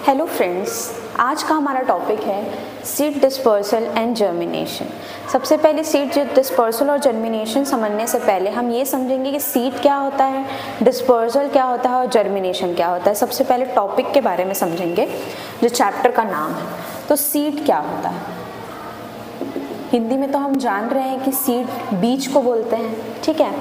Hello friends, आज का हमारा टॉपिक है सीड डिस्पर्सल एंड जर्मिनेशन। सबसे पहले सीड डिस्पर्सल और जर्मिनेशन समझने से पहले हम ये समझेंगे कि सीड क्या होता है, डिस्पर्सल क्या होता है और जर्मिनेशन क्या होता है। सबसे पहले टॉपिक के बारे में समझेंगे जो चैप्टर का नाम है। तो सीड क्या होता है, हिंदी में तो हम जान रहे हैं कि सीड बीज को बोलते हैं, ठीक है।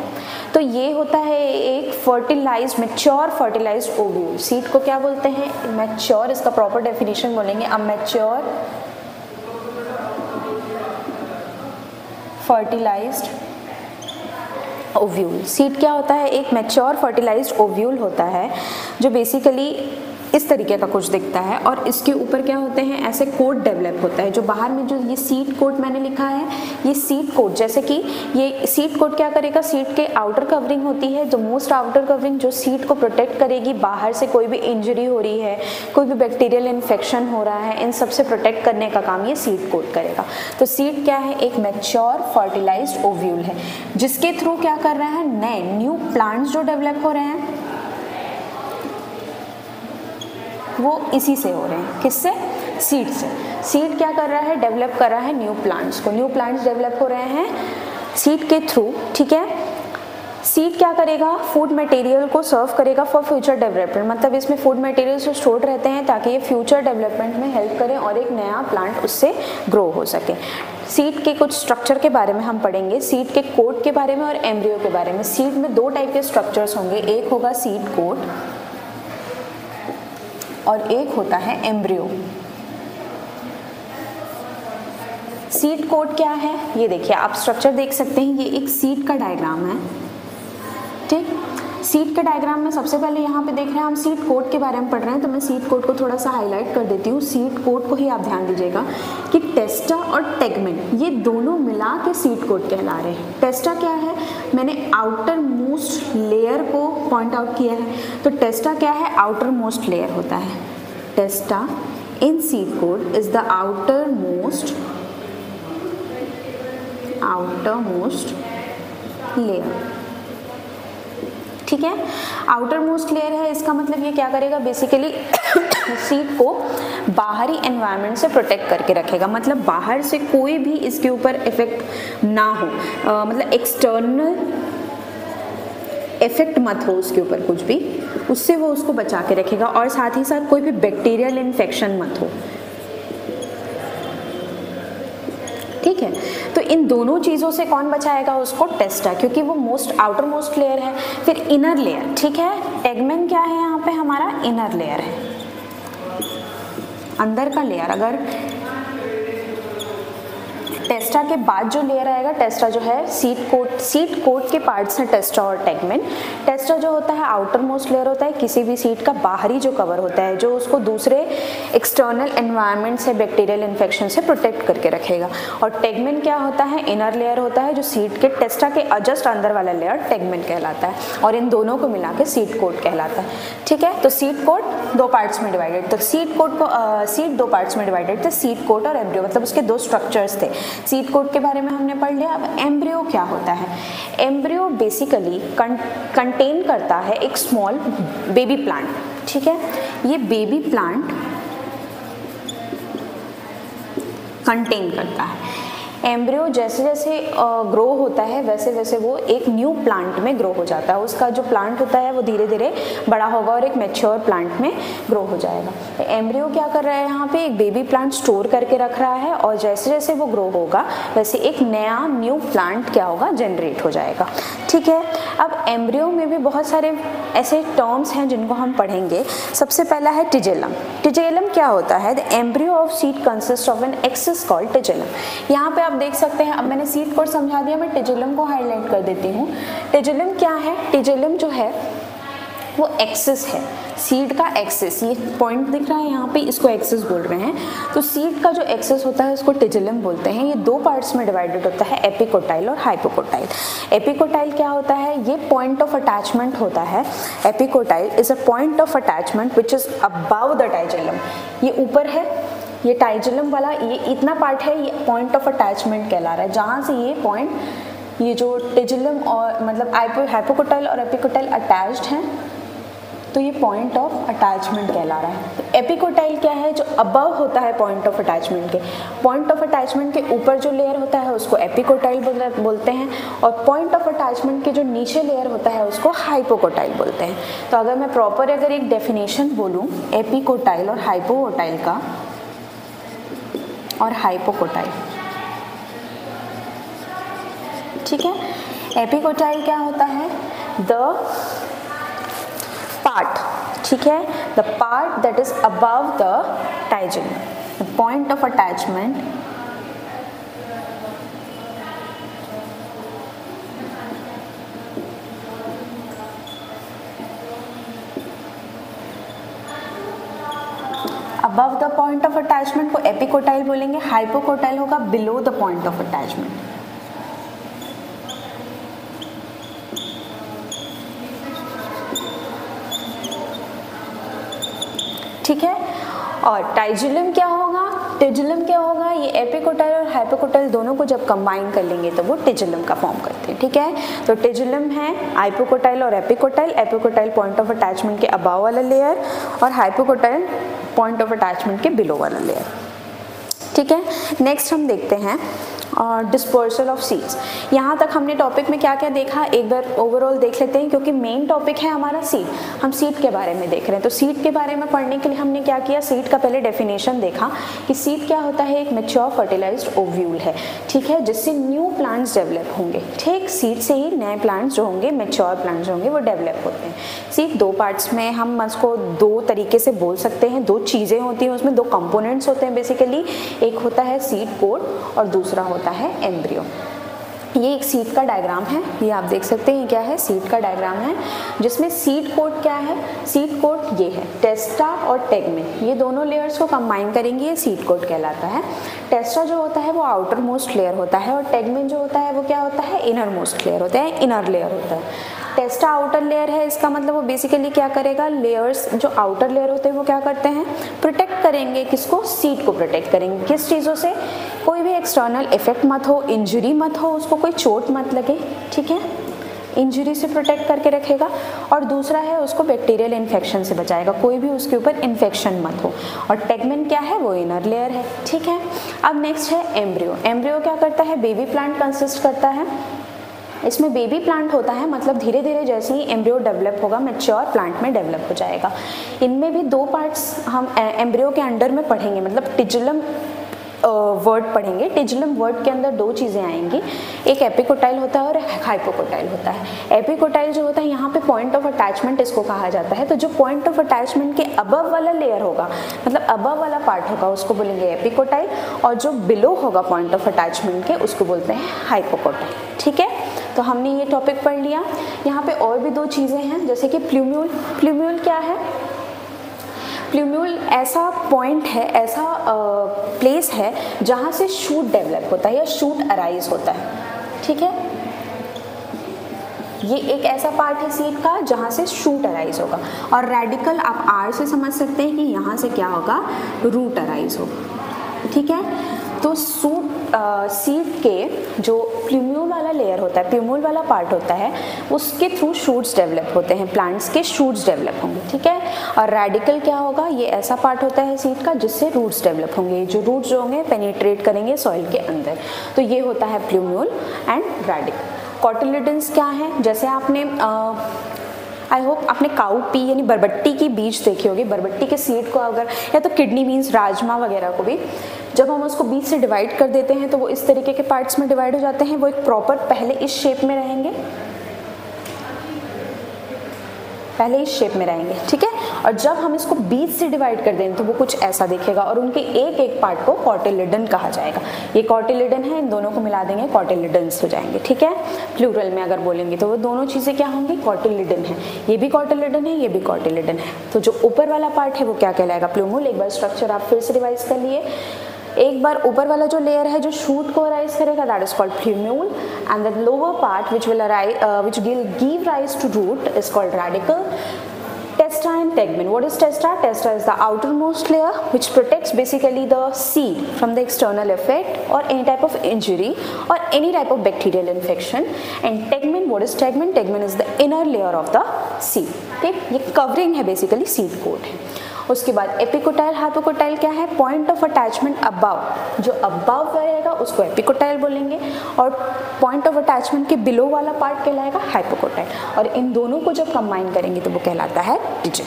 तो ये होता है एक fertilised mature fertilised ovule. Seed को क्या बोलते हैं? मैच्योर, इसका प्रॉपर डेफिनेशन बोलेंगे a mature fertilised ovule. Seed क्या होता है? एक मैच्योर फर्टिलाइज्ड ओव्यूल होता है जो बेसिकली इस तरीके का कुछ दिखता है और इसके ऊपर क्या होते हैं, ऐसे कोट डेवलप होता है। जो बाहर में जो ये सीड कोट मैंने लिखा है, ये सीड कोट, जैसे कि ये सीड कोट क्या करेगा, सीड के आउटर कवरिंग होती है, जो मोस्ट आउटर कवरिंग जो सीड को प्रोटेक्ट करेगी, बाहर से कोई भी इंजरी हो रही है, कोई भी बैक्टीरियल इन्फेक्शन हो रहा है, इन सबसे प्रोटेक्ट करने का काम ये सीड कोट करेगा। तो सीड क्या है? एक मैच्योर फर्टिलाइज्ड ओव्यूल है जिसके थ्रू क्या कर रहा है, नए न्यू प्लांट्स जो डेवलप हो रहे हैं वो इसी से हो रहे हैं। किससे? सीड से। सीड क्या कर रहा है? डेवलप कर रहा है न्यू प्लांट्स को। न्यू प्लांट्स डेवलप हो रहे हैं सीड के थ्रू, ठीक है। सीड क्या करेगा? फूड मटेरियल को सर्व करेगा फॉर फ्यूचर डेवलपमेंट। मतलब इसमें फूड मटेरियल्स स्टोर रहते हैं ताकि ये फ्यूचर डेवलपमेंट में हेल्प करें और एक नया प्लांट उससे ग्रो हो सके। सीड के कुछ स्ट्रक्चर के बारे में हम पढ़ेंगे, सीड के कोट के बारे में और एम्ब्रियो के बारे में। सीड में दो टाइप के स्ट्रक्चर्स होंगे, एक होगा सीड कोट और एक होता है एम्ब्रियो। सीड कोट क्या है? ये देखिए, आप स्ट्रक्चर देख सकते हैं, ये एक सीड का डायग्राम है, ठीक। सीड के डायग्राम में सबसे पहले यहाँ पे देख रहे हैं हम सीड कोट के बारे में पढ़ रहे हैं, तो मैं सीड कोट को थोड़ा सा हाईलाइट कर देती हूँ। सीड कोट को ही आप ध्यान दीजिएगा कि टेस्टा और टेगमेंट ये दोनों मिला के सीड कोट कहला रहे हैं। टेस्टा क्या है? मैंने आउटर मोस्ट लेयर को पॉइंट आउट किया है, तो टेस्टा क्या है? आउटर मोस्ट लेयर होता है। Testa in seed coat is the outer most layer, ठीक है। आउटर मोस्ट लेयर है, इसका मतलब ये क्या करेगा, बेसिकली सीड को बाहरी एनवायरनमेंट से प्रोटेक्ट करके रखेगा। मतलब बाहर से कोई भी इसके ऊपर इफेक्ट ना हो, मतलब एक्सटर्नल इफेक्ट मत हो उसके ऊपर कुछ भी, उससे वो उसको बचा के रखेगा। और साथ ही साथ कोई भी बैक्टीरियल इन्फेक्शन मत हो, ठीक है। तो इन दोनों चीज़ों से कौन बचाएगा उसको? टेस्टा, क्योंकि वो मोस्ट आउटर मोस्ट लेयर है। फिर इनर लेयर, ठीक है। टेगमेंट क्या है? यहाँ पे हमारा इनर लेयर है, अंदर का लेयर। अगर टेस्टा के बाद जो लेयर आएगा, टेस्टा जो है सीड कोट के पार्ट्स हैं टेस्टा और टेगमेंट। टेस्टा जो होता है आउटर मोस्ट लेयर होता है, किसी भी सीड का बाहरी जो कवर होता है, जो उसको दूसरे एक्सटर्नल एनवायरनमेंट से, बैक्टीरियल इन्फेक्शन से प्रोटेक्ट करके रखेगा। और टेगमेंट क्या होता है? इनर लेयर होता है, जो सीड के टेस्टा के जस्ट अंदर वाला लेयर टेगमेंट कहलाता है, और इन दोनों को मिला के सीड कोट कहलाता है, ठीक है। तो सीड कोट दो पार्ट्स में डिवाइडेड, तो सीड दो पार्ट्स में डिवाइडेड थे, सीड कोट और एम्ब्रियो, मतलब उसके दो स्ट्रक्चर्स थे। सीड कोट के बारे में हमने पढ़ लिया। अब एम्ब्रियो क्या होता है? एम्ब्रियो बेसिकली कंटेन करता है एक स्मॉल बेबी प्लांट, ठीक है। ये बेबी प्लांट कंटेन करता है। एम्ब्रियो जैसे जैसे ग्रो होता है वैसे वैसे वो एक न्यू प्लांट में ग्रो हो जाता है। उसका जो प्लांट होता है वो धीरे धीरे बड़ा होगा और एक मैच्योर प्लांट में ग्रो हो जाएगा। तो एम्ब्रियो क्या कर रहा है? यहाँ पे एक बेबी प्लांट स्टोर करके रख रहा है, और जैसे जैसे वो ग्रो होगा वैसे एक नया न्यू प्लांट क्या होगा? जनरेट हो जाएगा, ठीक है। अब एम्ब्रियो में भी बहुत सारे ऐसे टर्म्स हैं जिनको हम पढ़ेंगे। सबसे पहला है टिजेलम। टिजेलम क्या होता है? The embryo of seed consist of an axis called tigellum. यहाँ पे आप देख सकते हैं, अब मैंने सीड कोट समझा दिया, मैं टिजेलम को हाईलाइट कर देती हूँ। टिजेलम क्या है? टिजेलम जो है वो एक्सिस है, सीड का एक्सिस। ये पॉइंट दिख रहा है यहाँ पे, इसको एक्सिस बोल रहे हैं। तो सीड का जो एक्सिस होता है उसको टिजेलम बोलते हैं। ये दो पार्ट्स में डिवाइडेड होता है, एपिकोटाइल और हाइपोकोटाइल। एपिकोटाइल क्या होता है? ये पॉइंट ऑफ अटैचमेंट होता है। Epicotyl is a point of attachment which is above the tigellum. ये ऊपर है, ये टाइजेलम वाला ये इतना पार्ट है, ये पॉइंट ऑफ अटैचमेंट कहला रहा है, जहाँ से ये पॉइंट, ये जो टिजेलम और मतलब हाइपोकोटाइल और एपिकोटाइल अटैच्ड हैं, तो ये पॉइंट ऑफ अटैचमेंट कहला रहा है। तो एपिकोटाइल क्या है, जो अबव होता है पॉइंट ऑफ अटैचमेंट के, पॉइंट ऑफ अटैचमेंट के ऊपर जो लेयर होता है उसको एपिकोटाइल बोलते हैं, और पॉइंट ऑफ अटैचमेंट के जो नीचे लेयर होता है उसको हाइपोकोटाइल बोलते हैं। तो अगर मैं प्रॉपर अगर एक डेफिनेशन बोलूँ एपिकोटाइल और हाइपोकोटाइल का और हाइपोकोटाइल, ठीक है। एपिकोटाइल क्या होता है, द पार्ट, ठीक है, the part that is above the tigellum, the point of attachment above the point of attachment को एपिकोटाइल बोलेंगे, हाइपोकोटाइल होगा below the point of attachment. ठीक है, और टाइजिलम क्या होगा, टिजिलम क्या होगा, ये एपिकोटाइल और हाइपोकोटाइल दोनों को जब कंबाइन कर लेंगे तो वो टिजिलम का फॉर्म करते हैं। ठीक है, तो टिजिलम है हाइपोकोटाइल और epicotyl, epicotyl point of attachment के अबाव वाला लेयर और हाइपोकोटाइल पॉइंट ऑफ अटैचमेंट के बिलो वाला लेयर। ठीक है, नेक्स्ट हम देखते हैं और डिस्पर्सल ऑफ सीड्स। यहाँ तक हमने टॉपिक में क्या क्या देखा एक बार ओवरऑल देख लेते हैं, क्योंकि मेन टॉपिक है हमारा सीड, हम सीड के बारे में देख रहे हैं। तो सीड के बारे में पढ़ने के लिए हमने क्या किया, सीड का पहले डेफिनेशन देखा कि सीड क्या होता है, एक मैच्योर फर्टिलाइज्ड ओव्यूल है। ठीक है, जिससे न्यू प्लांट्स डेवलप होंगे। ठीक, सीड से ही नए प्लांट्स जो होंगे, मैच्योर प्लांट्स होंगे, वो डेवलप होते हैं। सीड दो पार्ट्स में, हम उसको दो तरीके से बोल सकते हैं, दो चीज़ें होती हैं उसमें, दो कंपोनेंट्स होते हैं बेसिकली। एक होता है सीड कोड और दूसरा होता है एम्ब्रियो। ये एक सीड का डायग्राम है, ये आप देख सकते हैं क्या है, सीड का डायग्राम है, जिसमें सीड कोड क्या है, सीड कोड ये है टेस्टा और टेगमेन, ये दोनों लेयर्स को कंबाइन करेंगे, ये सीड कोड कहलाता है। टेस्टा जो होता है वो आउटर मोस्ट लेयर होता है और टेगमेन जो होता है वो क्या होता है, इनर मोस्ट लेयर होता है, इनर लेयर होता है। टेस्टा आउटर लेयर है, इसका मतलब वो बेसिकली क्या करेगा, लेयर्स जो आउटर लेयर होते हैं वो क्या करते हैं, प्रोटेक्ट करेंगे, किसको, सीड को प्रोटेक्ट करेंगे। किस चीज़ों से, कोई भी एक्सटर्नल इफेक्ट मत हो, इंजरी मत हो, उसको कोई चोट मत लगे। ठीक है, इंजरी से प्रोटेक्ट करके रखेगा। और दूसरा है उसको बैक्टीरियल इन्फेक्शन से बचाएगा, कोई भी उसके ऊपर इन्फेक्शन मत हो। और टेगमेन क्या है, वो इनर लेयर है। ठीक है, अब नेक्स्ट है एम्ब्रियो। एम्ब्रियो क्या करता है, बेबी प्लांट कंसिस्ट करता है। इसमें बेबी प्लांट होता है, मतलब धीरे धीरे जैसे ही एम्ब्रियो डेवलप होगा मैच्योर प्लांट में डेवलप हो जाएगा। इनमें भी दो पार्ट्स हम एम्ब्रियो के अंडर में पढ़ेंगे, मतलब टिजुलम वर्ड पढ़ेंगे। टिजुलम वर्ड के अंदर दो चीज़ें आएंगी, एक एपिकोटाइल होता है और हाइपोकोटाइल होता है। एपिकोटाइल जो होता है यहाँ पे पॉइंट ऑफ अटैचमेंट इसको कहा जाता है। तो जो पॉइंट ऑफ अटैचमेंट के अबव वाला लेयर होगा, मतलब अबव वाला पार्ट होगा, उसको बोलेंगे एपिकोटाइल, और जो बिलो होगा पॉइंट ऑफ अटैचमेंट के उसको बोलते हैं हाइपोकोटाइल। ठीक है, तो हमने ये टॉपिक पढ़ लिया। यहाँ पे और भी दो चीज़ें हैं, जैसे कि प्लूम्यूल। प्लूम्यूल क्या है, प्लूम्यूल ऐसा पॉइंट है, ऐसा प्लेस है जहाँ से शूट डेवलप होता है या शूट अराइज होता है। ठीक है, ये एक ऐसा पार्ट है सीड का जहाँ से शूट अराइज होगा। और रेडिकल आप आर से समझ सकते हैं कि यहाँ से क्या होगा, रूट अराइज होगा। ठीक है, तो सीड के जो प्लूम्यूल वाला लेयर होता है, प्लूम्यूल वाला पार्ट होता है, उसके थ्रू शूट्स डेवलप होते हैं, प्लांट्स के शूट्स डेवलप होंगे। ठीक है, और रेडिकल क्या होगा, ये ऐसा पार्ट होता है सीड का जिससे रूट्स डेवलप होंगे, जो रूट्स जो होंगे पेनिट्रेट करेंगे सॉइल के अंदर। तो ये होता है प्लूम्यूल एंड रेडिकल। कॉटिलिडन्स क्या है, जैसे आपने आई होप आपने काऊ पी यानी बरबट्टी की बीज देखी होगी। बरबट्टी के सीड को अगर, या तो किडनी बीन्स, राजमा वगैरह को भी, जब हम उसको बीज से डिवाइड कर देते हैं तो वो इस तरीके के पार्ट्स में डिवाइड हो जाते हैं। वो एक प्रॉपर पहले इस शेप में रहेंगे, पहले इस शेप में रहेंगे। ठीक है, और जब हम इसको बीज से डिवाइड कर दें तो वो कुछ ऐसा दिखेगा, और उनके एक एक पार्ट को कॉटिलिडन कहा जाएगा। ये कॉटिलिडन है, इन दोनों को मिला देंगे कॉटिलिडन्स हो जाएंगे। ठीक है, प्लूरल में अगर बोलेंगे तो वो दोनों चीज़ें क्या होंगी, कॉटिलिडन है। ये भी कॉटिलिडन है, ये भी कॉटिलिडन है। तो जो ऊपर वाला पार्ट है वो क्या कहलाएगा, प्लूम्यूल। एक बार स्ट्रक्चर आप फिर से रिवाइज कर लिए। एक बार ऊपर वाला जो लेयर है जो शूट को अराइज करेगा, that is called plumule, and the lower part which will give rise to root is called radicle. Testa and tegmen. What is testa? Testa is the outermost layer which protects basically the seed from the external effect or any type of injury or any type of bacterial infection. And tegmen, what is tegmen? Tegmen is the inner layer of the seed. ठीक, ये covering है basically seed coat है। उसके बाद epicotyl, hypocotyl क्या है, point of attachment above, जो above रहेगा उसको एपिकोटाइल बोलेंगे और पॉइंट ऑफ अटैचमेंट के बिलो वाला पार्ट कहलाएगा हाइपोकोटाइल, और इन दोनों को जब कंबाइन करेंगे तो वो कहलाता है रीजन।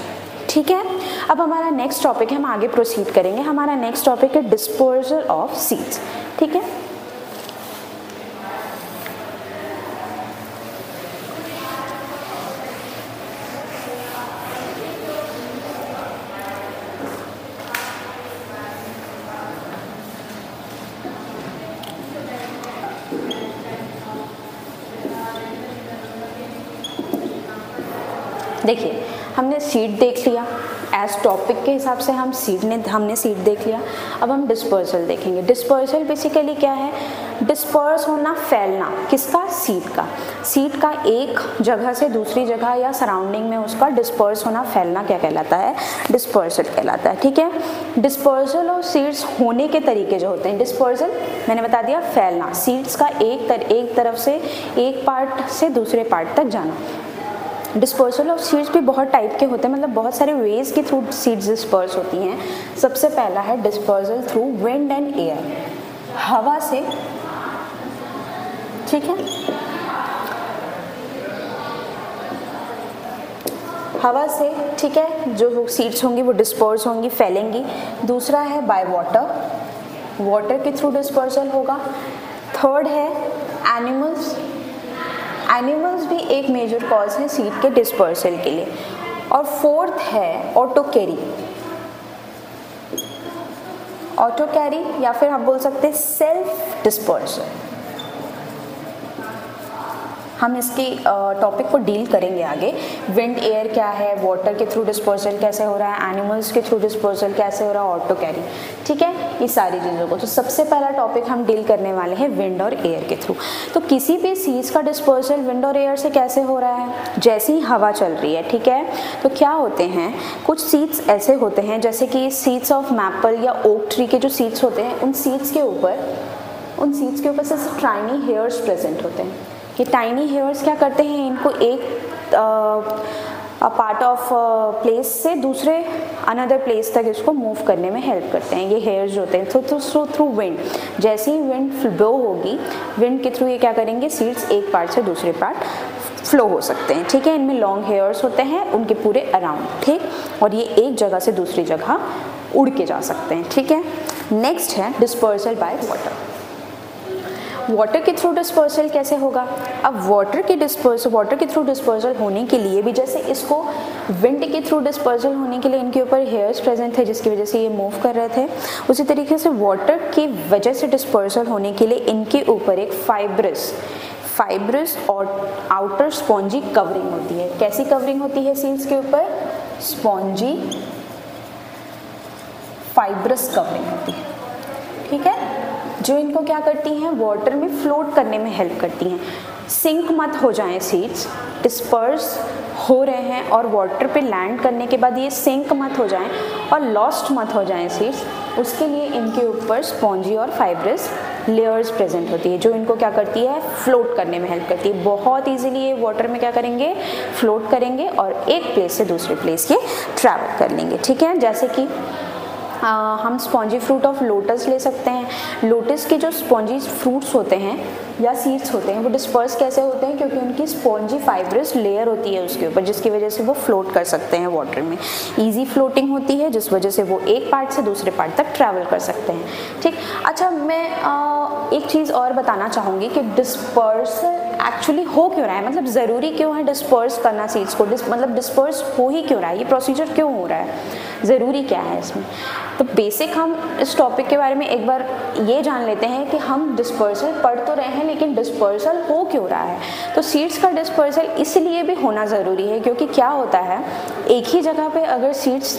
ठीक है, अब हमारा नेक्स्ट टॉपिक है, हम आगे प्रोसीड करेंगे। हमारा नेक्स्ट टॉपिक है डिस्पर्सल ऑफ सीड्स। ठीक है, देखिए हमने सीड देख लिया, एज टॉपिक के हिसाब से हमने सीड देख लिया। अब हम डिस्पर्सल देखेंगे। डिस्पर्सल बेसिकली क्या है, डिस्पर्स होना, फैलना, किसका, सीड का। सीड का एक जगह से दूसरी जगह या सराउंडिंग में उसका डिस्पर्स होना, फैलना क्या कहलाता है, डिस्पर्सल कहलाता है। ठीक है, डिस्पर्सल और सीड्स होने के तरीके जो होते हैं, डिस्पर्सल मैंने बता दिया फैलना, सीड्स का एक तरफ से एक पार्ट से दूसरे पार्ट तक जाना। डिस्पर्सल ऑफ सीड्स भी बहुत टाइप के होते हैं, मतलब बहुत सारे वेज के थ्रू सीड्स डिस्पर्स होती हैं। सबसे पहला है dispersal through wind and air, हवा से। ठीक है, हवा से, ठीक है, जो सीड्स होंगी वो डिस्पर्स होंगी, फैलेंगी। दूसरा है बाय वाटर, वाटर के थ्रू डिस्पर्सल होगा। थर्ड है एनिमल्स, एनिमल्स भी एक मेजर कॉज है सीड के डिस्पर्सल के लिए। और फोर्थ है ऑटो कैरी, ऑटो कैरी या फिर हम बोल सकते हैं सेल्फ डिस्पर्सल। हम इसकी टॉपिक को डील करेंगे आगे। विंड एयर क्या है, वाटर के थ्रू डिस्पर्सल कैसे हो रहा है, एनिमल्स के थ्रू डिस्पर्सल कैसे हो रहा है, ऑटो कैरी। ठीक है, ये सारी चीज़ों को। तो सबसे पहला टॉपिक हम डील करने वाले हैं विंड और एयर के थ्रू। तो किसी भी सीड्स का डिस्पर्सल विंड और एयर से कैसे हो रहा है, जैसे ही हवा चल रही है। ठीक है, तो क्या होते हैं, कुछ सीड्स ऐसे होते हैं जैसे कि सीड्स ऑफ मैपल या ओक ट्री के जो सीड्स होते हैं, उन सीड्स के ऊपर से टाइनी हेयर्स प्रेजेंट होते हैं। ये टाइनी हेयर्स क्या करते हैं, इनको एक पार्ट ऑफ प्लेस से दूसरे अनदर प्लेस तक इसको मूव करने में हेल्प करते हैं। ये हेयर्स जो होते हैं थ्रू विंड, जैसे ही विंड फ्लो होगी, विंड के थ्रू ये क्या करेंगे, सीड्स एक पार्ट से दूसरे पार्ट फ्लो हो सकते हैं। ठीक है, इनमें लॉन्ग हेयर्स होते हैं उनके पूरे अराउंड। ठीक, और ये एक जगह से दूसरी जगह उड़ के जा सकते हैं। ठीक है, नेक्स्ट है डिस्पर्सल बाय वाटर। वाटर के थ्रू डिस्पर्सल कैसे होगा, अब वाटर के थ्रू डिस्पर्सल होने के लिए भी, जैसे इसको विंड के थ्रू डिस्पर्सल होने के लिए इनके ऊपर हेयर्स प्रेजेंट थे जिसकी वजह से ये मूव कर रहे थे, उसी तरीके से वाटर की वजह से डिस्पर्सल होने के लिए इनके ऊपर एक फाइब्रस और आउटर स्पॉन्जी कवरिंग होती है। कैसी कवरिंग होती है सीड्स के ऊपर, स्पॉन्जी फाइब्रस कवरिंग होती है। ठीक है, जो इनको क्या करती हैं, वाटर में फ्लोट करने में हेल्प करती हैं। सिंक मत हो जाएं सीड्स, डिस्पर्स हो रहे हैं और वाटर पे लैंड करने के बाद ये सिंक मत हो जाएं और लॉस्ट मत हो जाएं सीड्स, उसके लिए इनके ऊपर स्पॉन्जी और फाइब्रस लेयर्स प्रेजेंट होती है जो इनको क्या करती है, फ्लोट करने में हेल्प करती है। बहुत इजीली ये वाटर में क्या करेंगे, फ्लोट करेंगे और एक प्लेस से दूसरे प्लेस ये ट्रैवल कर लेंगे। ठीक है, जैसे कि हम स्पॉन्जी फ्रूट ऑफ लोटस ले सकते हैं। लोटस के जो स्पॉन्जी फ्रूट्स होते हैं या सीड्स होते हैं वो डिस्पर्स कैसे होते हैं, क्योंकि उनकी स्पॉन्जी फाइब्रस लेयर होती है उसके ऊपर, जिसकी वजह से वो फ्लोट कर सकते हैं वाटर में। इजी फ्लोटिंग होती है जिस वजह से वो एक पार्ट से दूसरे पार्ट तक ट्रैवल कर सकते हैं। ठीक, अच्छा मैं एक चीज़ और बताना चाहूँगी कि डिस्पर्सल एक्चुअली हो क्यों रहा है, मतलब ज़रूरी क्यों है डिस्पर्स करना सीड्स को, मतलब डिस्पर्स हो ही क्यों रहा है, ये प्रोसीजर क्यों हो रहा है, ज़रूरी क्या है इसमें। तो बेसिक हम इस टॉपिक के बारे में एक बार ये जान लेते हैं कि हम डिस्पर्सल पढ़ तो रहे हैं लेकिन डिस्पर्सल हो क्यों रहा है। तो सीड्स का डिस्पर्सल इसलिए भी होना ज़रूरी है क्योंकि क्या होता है, एक ही जगह पे अगर सीड्स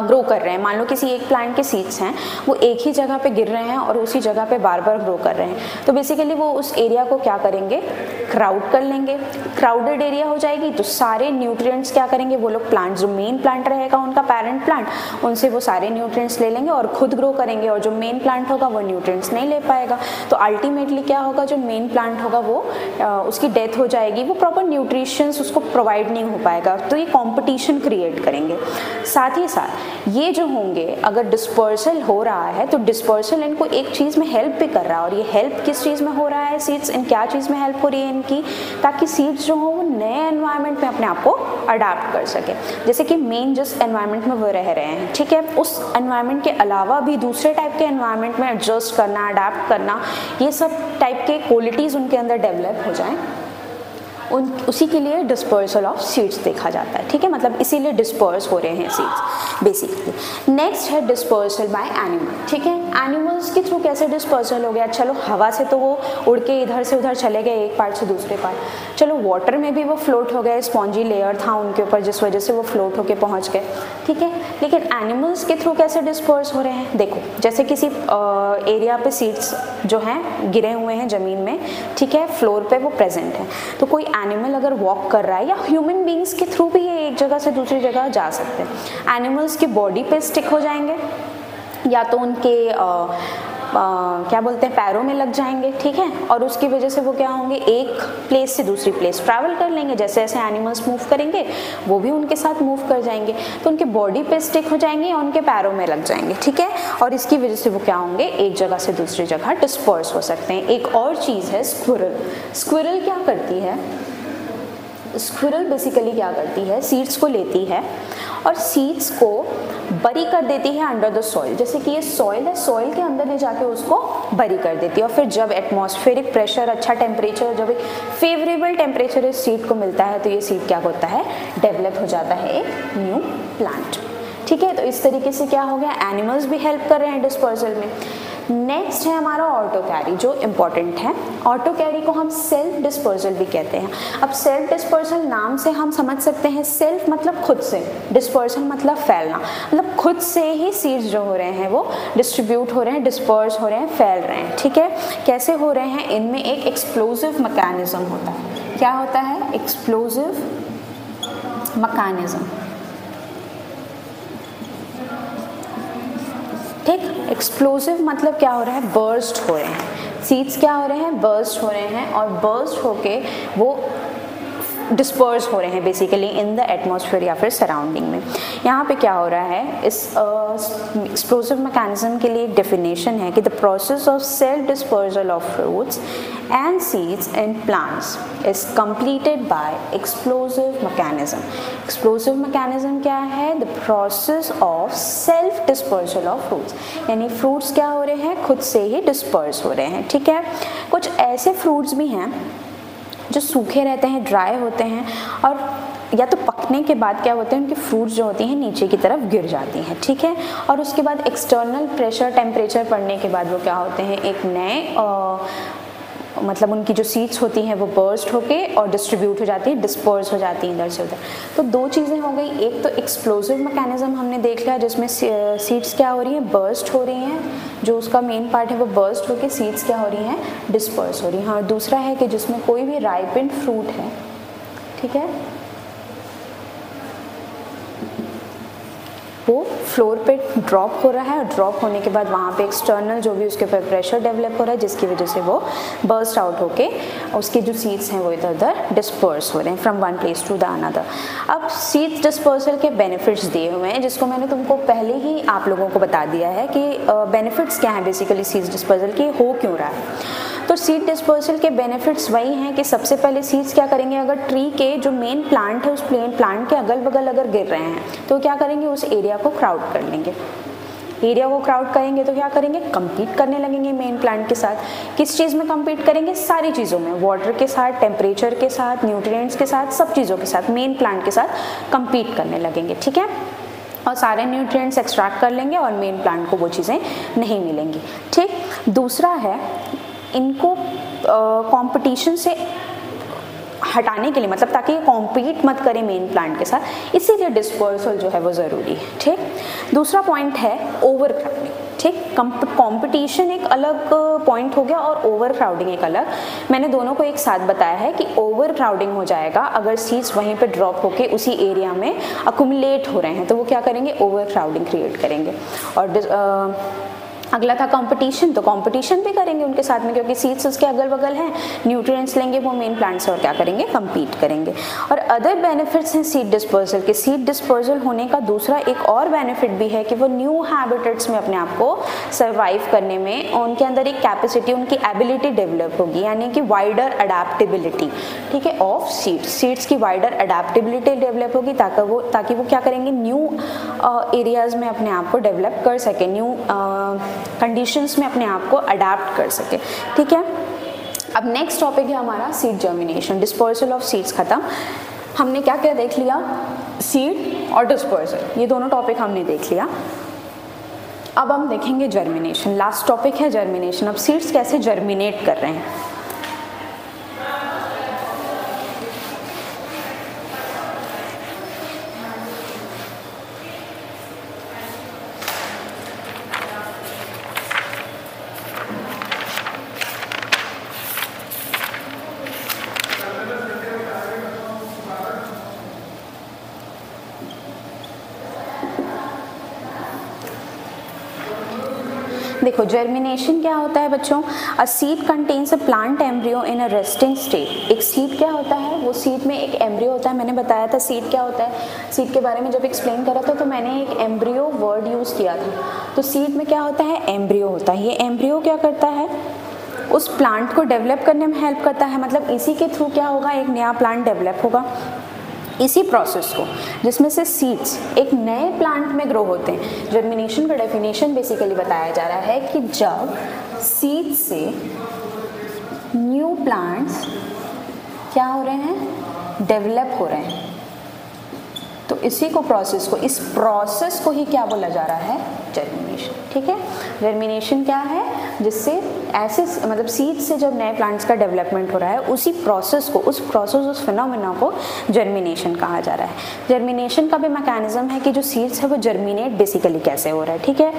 ग्रो कर रहे हैं, मान लो किसी एक प्लांट के सीड्स हैं वो एक ही जगह पे गिर रहे हैं और उसी जगह पे बार बार ग्रो कर रहे हैं, तो बेसिकली वो उस एरिया को क्या करेंगे, क्राउड कर लेंगे। क्राउडेड एरिया हो जाएगी तो सारे न्यूट्रिएंट्स क्या करेंगे, वो लोग प्लांट, जो मेन प्लांट रहेगा उनका पेरेंट प्लांट, उनसे वो सारे न्यूट्रिएंट्स ले लेंगे और खुद ग्रो करेंगे, और जो मेन प्लांट होगा वो न्यूट्रिएंट्स नहीं ले पाएगा। तो अल्टीमेटली क्या होगा, जो मेन प्लांट होगा वो उसकी डेथ हो जाएगी, वो प्रॉपर न्यूट्रिशंस उसको प्रोवाइड नहीं हो पाएगा। तो ये कॉम्पिटिशन क्रिएट करेंगे। साथ ही ये जो होंगे, अगर डिस्पर्सल हो रहा है तो डिस्पर्सल इनको एक चीज़ में हेल्प भी कर रहा है, और ये हेल्प किस चीज़ में हो रहा है, सीड्स इन क्या चीज़ में हेल्प हो रही है इनकी, ताकि सीड्स जो हो वो नए एनवायरनमेंट में अपने आप को अडाप्ट कर सके। जैसे कि मेन जिस एनवायरनमेंट में वो रह रहे हैं, ठीक है, उस एनवायरनमेंट के अलावा भी दूसरे टाइप के एनवायरनमेंट में एडजस्ट करना, अडाप्ट करना, ये सब टाइप के क्वालिटीज़ उनके अंदर डेवलप हो जाएँ, उसी के लिए डिस्पर्सल ऑफ सीड्स देखा जाता है। ठीक है, मतलब इसीलिए डिस्पर्स हो रहे हैं सीड्स बेसिकली। नेक्स्ट है डिस्पर्सल बाय एनिमल। ठीक है, एनिमल्स के थ्रू कैसे डिस्पर्सल हो गया, चलो हवा से तो वो उड़ के इधर से उधर चले गए, एक पार्ट से दूसरे पार्ट, चलो वाटर में भी वो फ्लोट हो गए, स्पॉन्जी लेयर था उनके ऊपर जिस वजह से वो फ्लोट होके पहुंच गए। ठीक है, लेकिन एनिमल्स के थ्रू कैसे डिस्पर्स हो रहे हैं, देखो जैसे किसी एरिया पे सीड्स जो हैं गिरे हुए हैं ज़मीन में, ठीक है, फ्लोर पे वो प्रेजेंट है, तो कोई एनिमल अगर वॉक कर रहा है, या ह्यूमन बींग्स के थ्रू भी ये एक जगह से दूसरी जगह जा सकते हैं। एनिमल्स की बॉडी पे स्टिक हो जाएंगे, या तो उनके क्या बोलते हैं पैरों में लग जाएंगे। ठीक है, और उसकी वजह से वो क्या होंगे, एक प्लेस से दूसरी प्लेस ट्रैवल कर लेंगे, जैसे जैसे एनिमल्स मूव करेंगे वो भी उनके साथ मूव कर जाएंगे, तो उनके बॉडी पे स्टिक हो जाएंगे या उनके पैरों में लग जाएंगे। ठीक है, और इसकी वजह से वो क्या होंगे, एक जगह से दूसरी जगह डिस्पर्स हो सकते हैं। एक और चीज़ है स्क्विरल। स्क्विरल क्या करती है, स्क्विरल बेसिकली क्या करती है, सीड्स को लेती है और सीड्स को बरी कर देती है अंडर द सॉइल। जैसे कि ये सॉइल है, सॉइल के अंदर ले जाके उसको बरी कर देती है, और फिर जब एटमॉस्फेरिक प्रेशर, अच्छा टेम्परेचर, जब एक फेवरेबल टेम्परेचर इस सीड को मिलता है तो ये सीड क्या होता है, डेवलप हो जाता है एक न्यू प्लांट। ठीक है, तो इस तरीके से क्या हो गया, एनिमल्स भी हेल्प कर रहे हैं डिस्पर्सल में। नेक्स्ट है हमारा ऑटो कैरी, जो इम्पॉर्टेंट है। ऑटो कैरी को हम सेल्फ डिस्पर्सल भी कहते हैं। अब सेल्फ डिस्पर्सल नाम से हम समझ सकते हैं, सेल्फ मतलब खुद से, डिस्पर्सल मतलब फैलना, मतलब खुद से ही सीड्स जो हो रहे हैं वो डिस्ट्रीब्यूट हो रहे हैं, डिस्पर्स हो रहे हैं, फैल रहे हैं। ठीक है, कैसे हो रहे हैं, इनमें एक एक्सप्लोजिव मैकेनिज्म होता है। क्या होता है, एक्सप्लोजिव मैकेनिज्म। ठीक, एक्सप्लोसिव मतलब क्या हो रहा है, बर्स्ट हो रहे हैं, सीड्स क्या हो रहे हैं, बर्स्ट हो रहे हैं, और बर्स्ट होके वो डिस्पर्स हो रहे हैं बेसिकली इन द एटमॉस्फेयर या फिर सराउंडिंग में। यहाँ पे क्या हो रहा है, इस एक्सप्लोसिव मैकेनिज्म के लिए एक डेफिनेशन है कि the process of self dispersal of fruits and seeds in plants is completed by explosive mechanism. Explosive mechanism क्या है, the process of self dispersal of fruits, यानी फ्रूट्स क्या हो रहे हैं, खुद से ही डिस्पर्स हो रहे हैं। ठीक है, कुछ ऐसे फ्रूट्स भी हैं जो सूखे रहते हैं, ड्राई होते हैं, और या तो पकने के बाद क्या होते हैं, उनकी फ्रूट्स जो होती हैं नीचे की तरफ गिर जाती हैं। ठीक है, और उसके बाद एक्सटर्नल प्रेशर, टेम्परेचर पड़ने के बाद वो क्या होते हैं, एक नए मतलब उनकी जो सीड्स होती हैं वो बर्स्ट होके और डिस्ट्रीब्यूट हो जाती है, डिस्पर्स हो जाती हैं इधर से उधर। तो दो चीज़ें हो गई, एक तो एक्सप्लोसिव मैकेनिज्म हमने देख लिया जिसमें सीड्स क्या हो रही हैं, बर्स्ट हो रही हैं, जो उसका मेन पार्ट है वो बर्स्ट होके सीड्स क्या हो रही हैं, डिस्पर्स हो रही हैं। हाँ, दूसरा है कि जिसमें कोई भी राइपेंड फ्रूट है, ठीक है, वो फ्लोर पे ड्रॉप हो रहा है, और ड्रॉप होने के बाद वहाँ पे एक्सटर्नल जो भी उसके ऊपर प्रेशर डेवलप हो रहा है, जिसकी वजह से वो बर्स्ट आउट होके उसके जो सीड्स हैं वो इधर उधर डिस्पर्स हो रहे हैं from one place to the another. अब सीड्स डिस्पर्सल के बेनिफिट्स दिए हुए हैं, जिसको मैंने तुमको पहले ही आप लोगों को बता दिया है कि बेनिफिट्स क्या हैं बेसिकली सीड्स डिस्पर्सल के, हो क्यों रहा है। तो सीड डिस्पर्सल के बेनिफिट्स वही हैं कि सबसे पहले सीड्स क्या करेंगे, अगर ट्री के जो मेन प्लांट है उस प्लांट के अगल बगल अगर गिर रहे हैं तो क्या करेंगे, उस एरिया को क्राउड कर लेंगे। एरिया को क्राउड करेंगे तो क्या करेंगे, compete करने लगेंगे मेन प्लांट के साथ। किस चीज़ में compete करेंगे, सारी चीज़ों में, वाटर के साथ, टेम्परेचर के साथ, न्यूट्रिएंट्स के साथ, सब चीज़ों के साथ मेन प्लांट के साथ compete करने लगेंगे। ठीक है, और सारे न्यूट्रिएंट्स एक्सट्रैक्ट कर लेंगे और मेन प्लांट को वो चीज़ें नहीं मिलेंगी। ठीक, दूसरा है इनको कंपटीशन से हटाने के लिए, मतलब ताकि ये कॉम्पीट मत करे मेन प्लांट के साथ, इसीलिए डिस्पर्सल जो है वो ज़रूरी है। ठीक, दूसरा पॉइंट है ओवर क्राउडिंग। ठीक, कंपटीशन एक अलग पॉइंट हो गया और ओवर क्राउडिंग एक अलग। मैंने दोनों को एक साथ बताया है कि ओवर क्राउडिंग हो जाएगा अगर सीड्स वहीं पे ड्रॉप होके उसी एरिया में अकुमुलेट हो रहे हैं, तो वो क्या करेंगे, ओवर क्राउडिंग क्रिएट करेंगे। और अगला था कंपटीशन, तो कंपटीशन भी करेंगे उनके साथ में, क्योंकि सीड्स उसके अगल बगल हैं, न्यूट्रिएंट्स लेंगे वो मेन प्लांट से और क्या करेंगे, compete करेंगे। और अदर बेनिफिट्स हैं सीड डिस्पर्सल के। सीड डिस्पर्सल होने का दूसरा एक और बेनिफिट भी है कि वो न्यू हैबिटेट्स में अपने आप को सर्वाइव करने में उनके अंदर एक कैपेसिटी, उनकी एबिलिटी डेवलप होगी, यानी कि वाइडर अडेप्टेबिलिटी, ठीक है, ऑफ सीड्स। सीड्स की वाइडर अडेप्टेबिलिटी डेवलप होगी ताकि वो क्या करेंगे, न्यू एरियाज में अपने आप को डेवलप कर सके, न्यू कंडीशंस में अपने आप को अडेप्ट कर सके। ठीक है, अब नेक्स्ट टॉपिक है हमारा seed germination. Dispersal of seeds खत्म। हमने क्या क्या देख लिया, सीड और डिस्पर्सल, ये दोनों टॉपिक हमने देख लिया। अब हम देखेंगे जर्मिनेशन, लास्ट टॉपिक है जर्मिनेशन। अब सीड्स कैसे जर्मिनेट कर रहे हैं। देखो जर्मिनेशन क्या होता है बच्चों, a seed contains a plant embryo in a resting state. एक सीड क्या होता है, वो सीड में एक एम्ब्रियो होता है। मैंने बताया था सीड क्या होता है, सीड के बारे में जब एक्सप्लेन करा था तो मैंने एक एम्ब्रियो वर्ड यूज़ किया था। तो सीड में क्या होता है, एम्ब्रियो होता है। ये एम्ब्रियो क्या करता है, उस प्लांट को डेवलप करने में हेल्प करता है, मतलब इसी के थ्रू क्या होगा, एक नया प्लांट डेवलप होगा। इसी प्रोसेस को जिसमें से सीड्स एक नए प्लांट में ग्रो होते हैं। जर्मिनेशन का डेफिनेशन बेसिकली बताया जा रहा है कि जब सीड से न्यू प्लांट्स क्या हो रहे हैं, डेवलप हो रहे हैं, तो इसी को प्रोसेस को, इस प्रोसेस को ही क्या बोला जा रहा है, जर्मिनेशन। ठीक है, जर्मिनेशन क्या है, जिससे ऐसे मतलब सीड से जब नए प्लांट्स का डेवलपमेंट हो रहा है, उसी प्रोसेस को, उस फिनोमेना को जर्मिनेशन कहा जा रहा है। जर्मिनेशन का भी मैकेनिज्म है कि जो सीड्स है वो जर्मिनेट बेसिकली कैसे हो रहा है। ठीक है,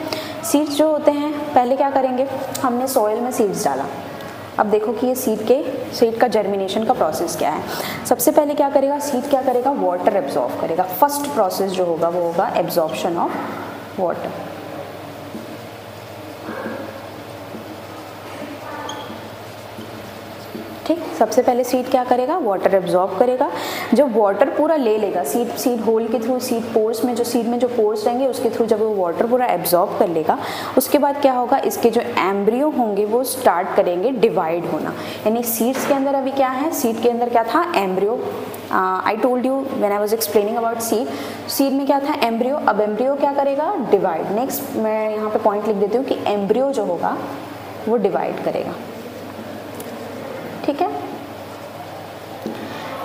सीड्स जो होते हैं, पहले क्या करेंगे, हमने सॉइल में सीड्स डाला। अब देखो कि ये सीड का जर्मिनेशन का प्रोसेस क्या है। सबसे पहले क्या करेगा, सीड क्या करेगा, वाटर एब्जॉर्ब करेगा। फर्स्ट प्रोसेस जो होगा वो होगा एब्जॉर्प्शन ऑफ वाटर। ठीक, सबसे पहले सीड क्या करेगा, वाटर एब्जॉर्ब करेगा। जब वाटर पूरा ले लेगा, सीड होल के थ्रू, सीड पोर्स में, जो सीड में जो पोर्स रहेंगे उसके थ्रू जब वो वाटर पूरा एब्जॉर्ब कर लेगा, उसके बाद क्या होगा, इसके जो एम्ब्रियो होंगे वो स्टार्ट करेंगे डिवाइड होना। यानी सीड्स के अंदर अभी क्या है, सीड के अंदर क्या था, embryo. I told you when I was explaining about seed में क्या था, एम्ब्रियो। अब एम्ब्रियो क्या करेगा, डिवाइड। नेक्स्ट मैं यहाँ पे पॉइंट लिख देती हूँ कि एम्ब्रियो जो होगा वो डिवाइड करेगा। ठीक है,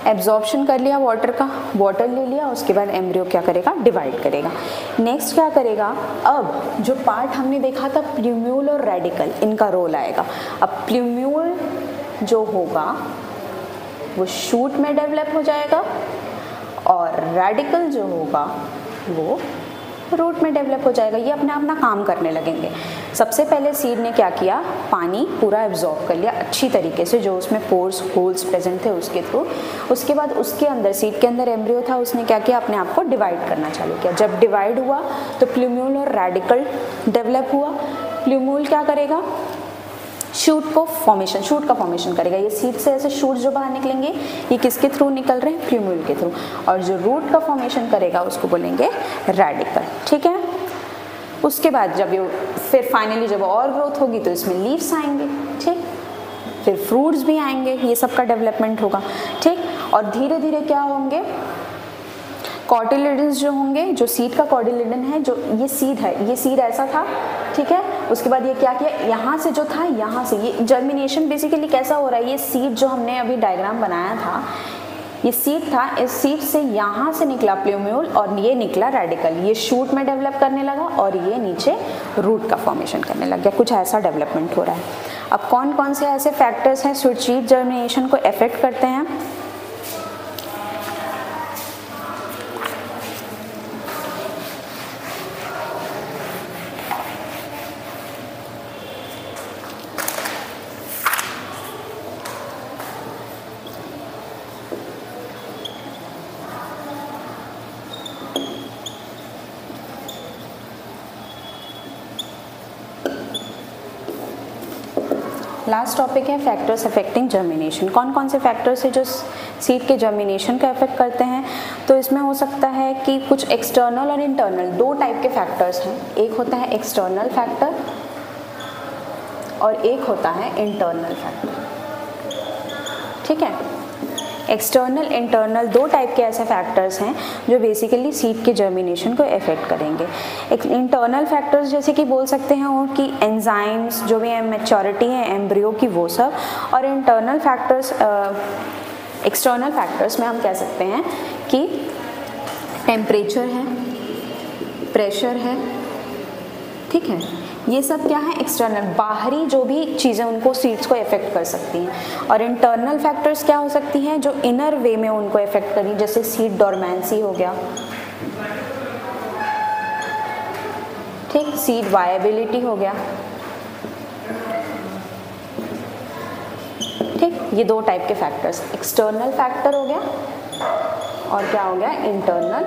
एब्जॉर्प्शन कर लिया वाटर का, वाटर ले लिया, उसके बाद एम्ब्रियो क्या करेगा, डिवाइड करेगा। नेक्स्ट क्या करेगा, अब जो पार्ट हमने देखा था प्लूम्यूल और रेडिकल, इनका रोल आएगा। अब प्लूम्यूल जो होगा वो शूट में डेवलप हो जाएगा और रेडिकल जो होगा वो रूट में डेवलप हो जाएगा। ये अपने अपना काम करने लगेंगे। सबसे पहले सीड ने क्या किया, पानी पूरा एब्जॉर्ब कर लिया अच्छी तरीके से, जो उसमें पोर्स होल्स प्रेजेंट थे उसके थ्रू। उसके बाद उसके अंदर, सीड के अंदर एम्ब्रियो था, उसने क्या किया, अपने आप को डिवाइड करना चालू किया। जब डिवाइड हुआ तो प्लूम्यूल और रेडिकल डेवलप हुआ। प्लूम्यूल क्या करेगा, शूट का फॉर्मेशन करेगा। ये सीड से ऐसे शूट जो बाहर निकलेंगे, ये किसके थ्रू निकल रहे हैं, प्लूम्यूल के थ्रू। और जो रूट का फॉर्मेशन करेगा उसको बोलेंगे रेडिकल। ठीक है, उसके बाद जब ये फिर फाइनली जब और ग्रोथ होगी तो इसमें लीव्स आएंगे। ठीक, फिर फ्रूट्स भी आएंगे, ये सब का डेवलपमेंट होगा। ठीक, और धीरे धीरे क्या होंगे, कॉटिलिडन्स जो होंगे, जो सीड का कॉटिलिडन है, जो ये सीड है, ये सीड ऐसा था। ठीक है, उसके बाद ये क्या किया, यहाँ से जो था, यहाँ से ये जर्मिनेशन बेसिकली कैसा हो रहा है, ये सीड जो हमने अभी डायग्राम बनाया था, ये सीड था, इस सीड से यहाँ से निकला प्लूम्यूल और ये निकला रेडिकल। ये शूट में डेवलप करने लगा और ये नीचे रूट का फॉर्मेशन करने लग गया। कुछ ऐसा डेवलपमेंट हो रहा है। अब कौन कौन से ऐसे फैक्टर्स हैं सीड जर्मिनेशन को अफेक्ट करते हैं, लास्ट टॉपिक है फैक्टर्स अफेक्टिंग जर्मिनेशन। कौन कौन से फैक्टर्स है जो सीड के जर्मिनेशन को अफेक्ट करते हैं? तो इसमें हो सकता है कि कुछ एक्सटर्नल और इंटरनल, दो टाइप के फैक्टर्स हैं। एक होता है एक्सटर्नल फैक्टर और एक होता है इंटरनल फैक्टर। ठीक है, एक्सटर्नल इंटरनल दो टाइप के ऐसे फैक्टर्स हैं जो बेसिकली सीड के जर्मिनेशन को अफेक्ट करेंगे। इंटरनल फैक्टर्स जैसे कि बोल सकते हैं उनकी एंजाइम्स जो भी मैच्योरिटी है एम्ब्रियो की वो सब, और इंटरनल फैक्टर्स एक्सटर्नल फैक्टर्स में हम कह सकते हैं कि टेम्परेचर है, प्रेशर है, ठीक है, ये सब क्या है एक्सटर्नल, बाहरी जो भी चीज़ें उनको सीड्स को इफेक्ट कर सकती हैं। और इंटरनल फैक्टर्स क्या हो सकती हैं जो इनर वे में उनको इफेक्ट करी, जैसे सीड डोरमेंसी हो गया, ठीक, सीड वायबिलिटी हो गया, ठीक, ये दो टाइप के फैक्टर्स, एक्सटर्नल फैक्टर हो गया और क्या हो गया इंटरनल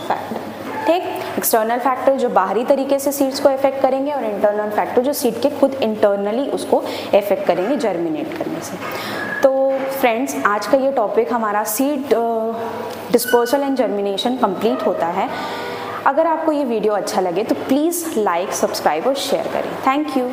फैक्टर। ठीक, एक्सटर्नल फैक्टर जो बाहरी तरीके से सीड्स को इफेक्ट करेंगे और इंटरनल फैक्टर जो सीड के खुद इंटरनली उसको इफेक्ट करेंगे जर्मिनेट करने से। तो फ्रेंड्स, आज का ये टॉपिक हमारा seed dispersal and germination complete होता है। अगर आपको ये वीडियो अच्छा लगे तो प्लीज़ लाइक, सब्सक्राइब और शेयर करें। Thank you.